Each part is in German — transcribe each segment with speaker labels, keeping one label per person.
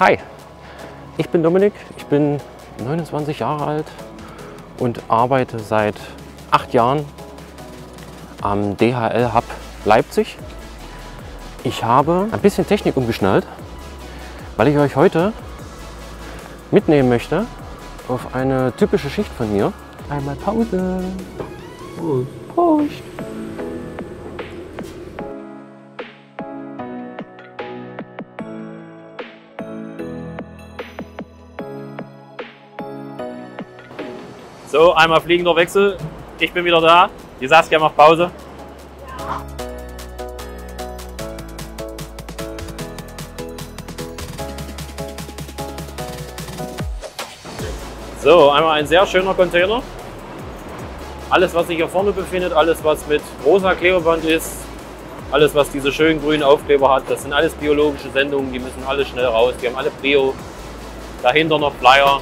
Speaker 1: Hi, ich bin Dominik, ich bin 29 Jahre alt und arbeite seit 8 Jahren am DHL Hub Leipzig. Ich habe ein bisschen Technik umgeschnallt, weil ich euch heute mitnehmen möchte auf eine typische Schicht von mir. Einmal Pause. Prost.
Speaker 2: So, einmal fliegender Wechsel. Ich bin wieder da. Die Saskia macht Pause. So, einmal ein sehr schöner Container. Alles, was sich hier vorne befindet, alles, was mit rosa Klebeband ist, alles, was diese schönen grünen Aufkleber hat, das sind alles biologische Sendungen, die müssen alle schnell raus. Die haben alle Prio. Dahinter noch Flyer.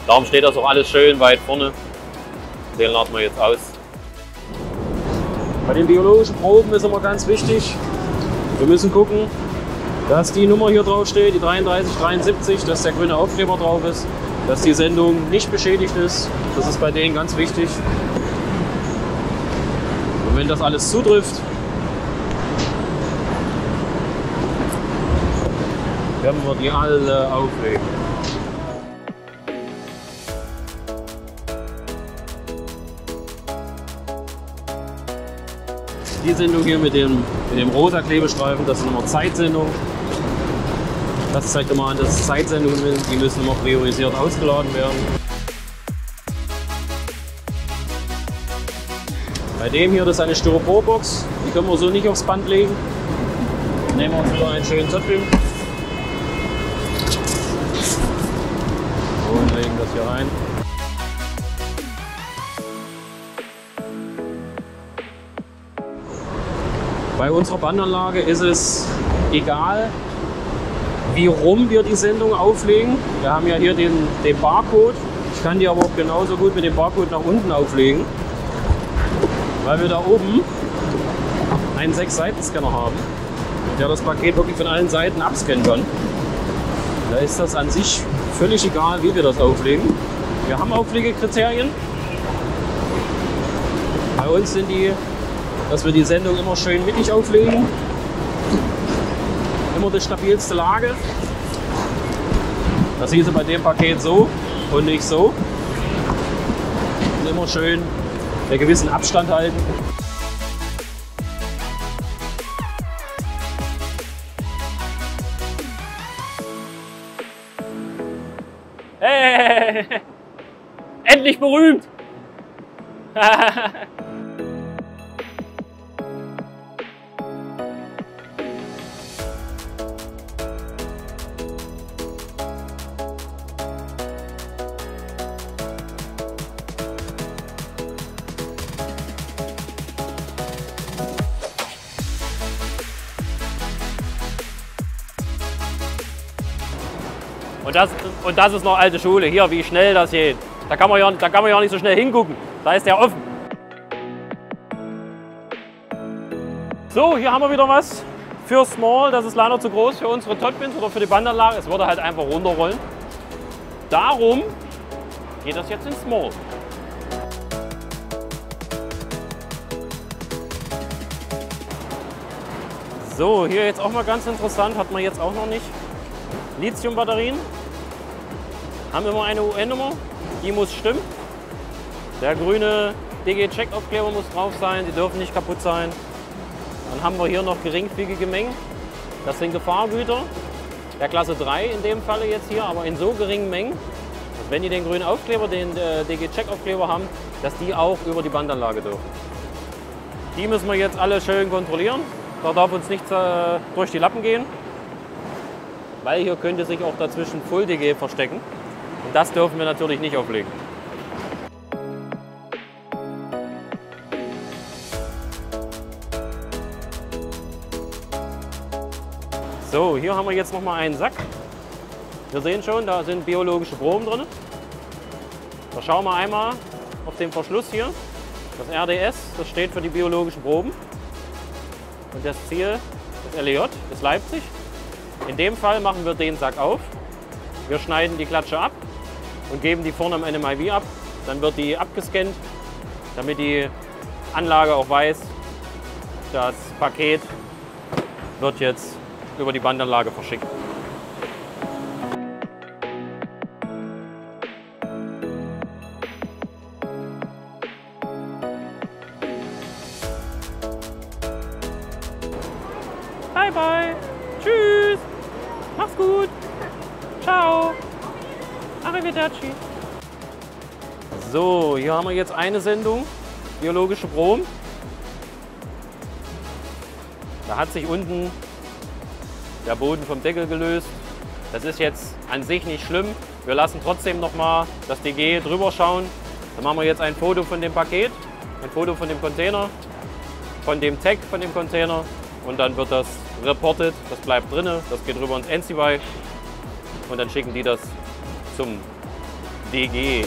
Speaker 2: Darum steht das auch alles schön weit vorne. Den laden wir jetzt aus. Bei den biologischen Proben ist immer ganz wichtig, wir müssen gucken, dass die Nummer hier drauf steht, die 3373, dass der grüne Aufkleber drauf ist, dass die Sendung nicht beschädigt ist. Das ist bei denen ganz wichtig. Und wenn das alles zutrifft, werden wir die alle auflegen. Die Sendung hier mit dem rosa Klebestreifen, das sind immer Zeitsendungen. Das zeigt immer an, dass es Zeitsendungen sind, die müssen immer priorisiert ausgeladen werden. Bei dem hier, das ist eine Styroporbox, die können wir so nicht aufs Band legen. Nehmen wir uns wieder einen schönen Zöpfchen und legen das hier rein. Bei unserer Bandanlage ist es egal, wie rum wir die Sendung auflegen. Wir haben ja hier den Barcode. Ich kann die aber auch genauso gut mit dem Barcode nach unten auflegen, weil wir da oben einen 6-Seiten-Scanner haben, der das Paket wirklich von allen Seiten abscannen kann. Da ist das an sich völlig egal, wie wir das auflegen. Wir haben Auflegekriterien. Bei uns sind die, dass wir die Sendung immer schön mittig auflegen. Immer die stabilste Lage. Das hieße bei dem Paket so und nicht so. Und immer schön einen gewissen Abstand halten. Hey! Endlich berühmt! Und das ist noch alte Schule. Hier, wie schnell das geht. Da kann man ja nicht so schnell hingucken. Da ist der offen. So, hier haben wir wieder was für Small. Das ist leider zu groß für unsere Totbins oder für die Bandanlage. Es würde halt einfach runterrollen. Darum geht das jetzt in Small. So, hier jetzt auch mal ganz interessant, hat man jetzt auch noch nicht. Lithium-Batterien haben immer eine UN-Nummer, die muss stimmen. Der grüne DG-Check-Aufkleber muss drauf sein, die dürfen nicht kaputt sein. Dann haben wir hier noch geringfügige Mengen. Das sind Gefahrgüter der Klasse 3 in dem Falle jetzt hier, aber in so geringen Mengen, dass wenn die den grünen Aufkleber, den DG-Check-Aufkleber haben, dass die auch über die Bandanlage dürfen. Die müssen wir jetzt alle schön kontrollieren. Da darf uns nichts durch die Lappen gehen, weil hier könnte sich auch dazwischen Full DG verstecken. Und das dürfen wir natürlich nicht auflegen. So, hier haben wir jetzt noch mal einen Sack. Wir sehen schon, da sind biologische Proben drin. Da schauen wir einmal auf den Verschluss hier. Das RDS, das steht für die biologischen Proben. Und das Ziel, das LEJ, ist Leipzig. In dem Fall machen wir den Sack auf. Wir schneiden die Klatsche ab und geben die vorne am NMIV ab. Dann wird die abgescannt, damit die Anlage auch weiß, das Paket wird jetzt über die Bandanlage verschickt. Bye bye. Tschüss. Mach's gut. Ciao. Arrivederci. So, hier haben wir jetzt eine Sendung, biologische Brom. Da hat sich unten der Boden vom Deckel gelöst. Das ist jetzt an sich nicht schlimm. Wir lassen trotzdem noch mal das DG drüber schauen. Dann machen wir jetzt ein Foto von dem Paket, ein Foto von dem Container, von dem Tag von dem Container und dann wird das reportet. Das bleibt drin, das geht rüber ins NCY und dann schicken die das zum DG.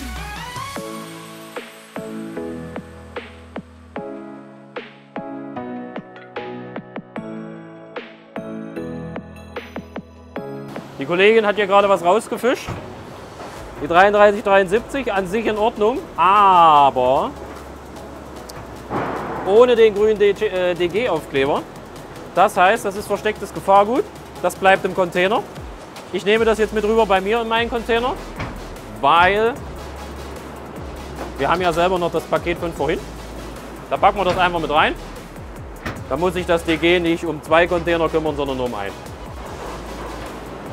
Speaker 2: Die Kollegin hat hier gerade was rausgefischt. Die 3373 an sich in Ordnung, aber ohne den grünen DG-Aufkleber. Das heißt, das ist verstecktes Gefahrgut. Das bleibt im Container. Ich nehme das jetzt mit rüber bei mir in meinen Container, weil wir haben ja selber noch das Paket von vorhin. Da packen wir das einfach mit rein. Da muss sich das DG nicht um 2 Container kümmern, sondern nur um einen.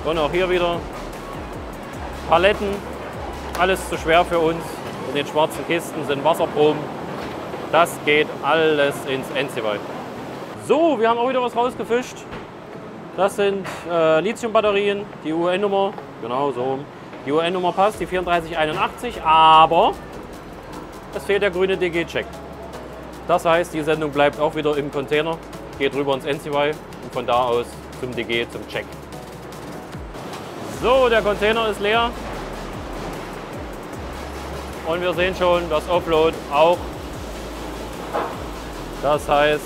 Speaker 2: Und auch hier wieder Paletten, alles zu schwer für uns. In den schwarzen Kisten sind Wasserproben. Das geht alles ins NCY. So, wir haben auch wieder was rausgefischt. Das sind Lithium-Batterien, die UN-Nummer, genau so. Die UN-Nummer passt, die 3481, aber es fehlt der grüne DG-Check. Das heißt, die Sendung bleibt auch wieder im Container, geht rüber ins NCY und von da aus zum DG, zum Check. So, der Container ist leer und wir sehen schon das Offload auch. Das heißt,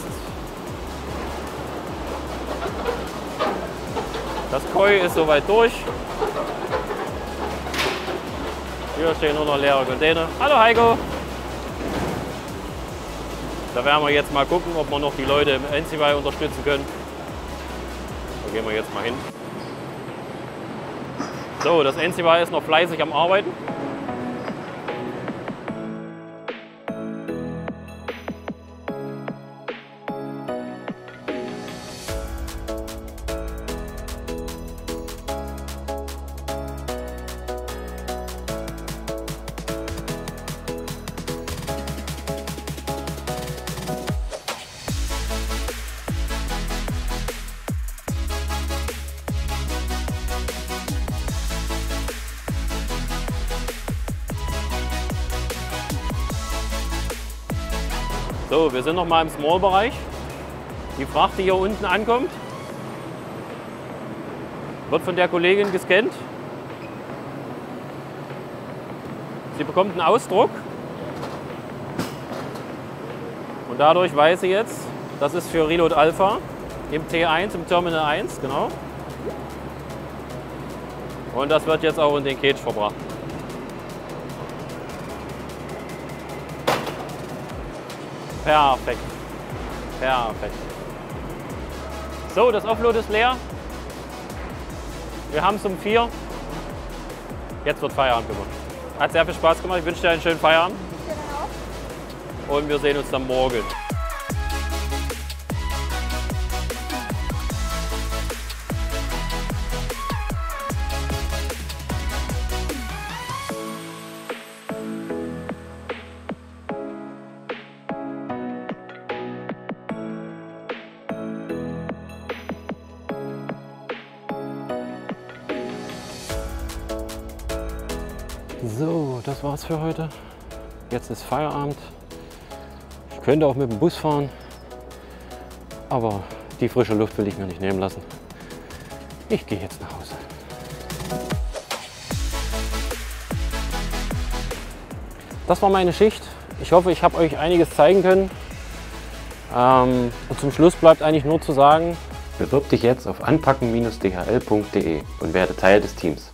Speaker 2: das Koi ist soweit durch. Hier stehen nur noch leere Container. Hallo Heiko! Da werden wir jetzt mal gucken, ob wir noch die Leute im NCY unterstützen können. Da gehen wir jetzt mal hin. So, das NCY ist noch fleißig am Arbeiten. So, wir sind noch mal im Small-Bereich. Die Fracht, die hier unten ankommt, wird von der Kollegin gescannt. Sie bekommt einen Ausdruck und dadurch weiß sie jetzt, das ist für Reload Alpha im T1, im Terminal 1, genau. Und das wird jetzt auch in den Cage verbracht. Perfekt. Perfekt. So, das Offload ist leer. Wir haben es um 4. Jetzt wird Feierabend gemacht. Hat sehr viel Spaß gemacht. Ich wünsche dir einen schönen Feierabend. Und wir sehen uns dann morgen. So, das war's für heute. Jetzt ist Feierabend. Ich könnte auch mit dem Bus fahren, aber die frische Luft will ich mir nicht nehmen lassen. Ich gehe jetzt nach Hause. Das war meine Schicht. Ich hoffe, ich habe euch einiges zeigen können. Und zum Schluss bleibt eigentlich nur zu sagen,
Speaker 1: Bewirb dich jetzt auf anpacken-dhl.de und werde Teil des Teams.